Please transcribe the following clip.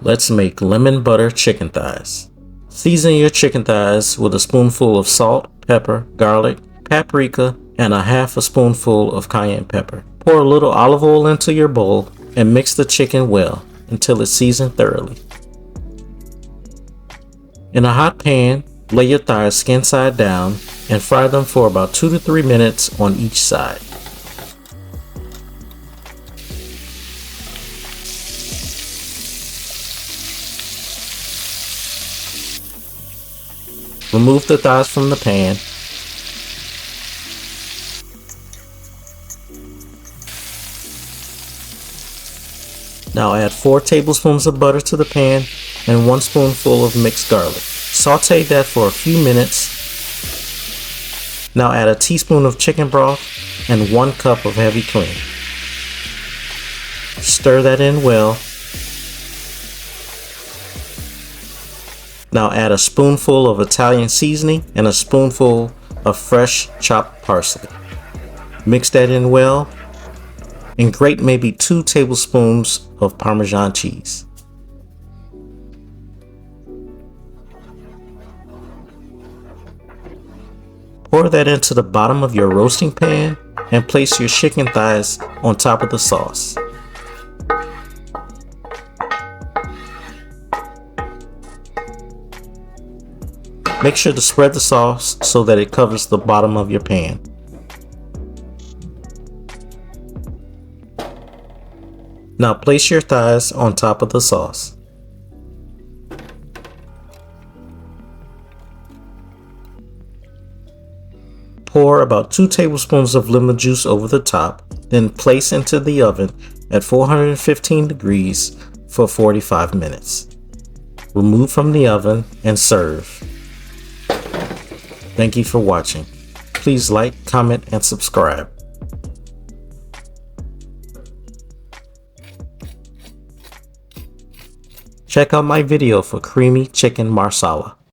Let's make lemon butter chicken thighs. Season your chicken thighs with a spoonful of salt, pepper, garlic, paprika, and a half a spoonful of cayenne pepper. Pour a little olive oil into your bowl and mix the chicken well until it's seasoned thoroughly. In a hot pan, lay your thighs skin side down and fry them for about 2 to 3 minutes on each side. Remove the thighs from the pan. Now add 4 tablespoons of butter to the pan and 1 spoonful of mixed garlic. Saute that for a few minutes. Now add a teaspoon of chicken broth and 1 cup of heavy cream. Stir that in well. Now add a spoonful of Italian seasoning and a spoonful of fresh chopped parsley. Mix that in well and grate maybe 2 tablespoons of Parmesan cheese. Pour that into the bottom of your roasting pan and place your chicken thighs on top of the sauce. Make sure to spread the sauce so that it covers the bottom of your pan. Now place your thighs on top of the sauce. Pour about 2 tablespoons of lemon juice over the top, then place into the oven at 415 degrees for 45 minutes. Remove from the oven and serve. Thank you for watching. Please like, comment, and subscribe. Check out my video for creamy chicken marsala.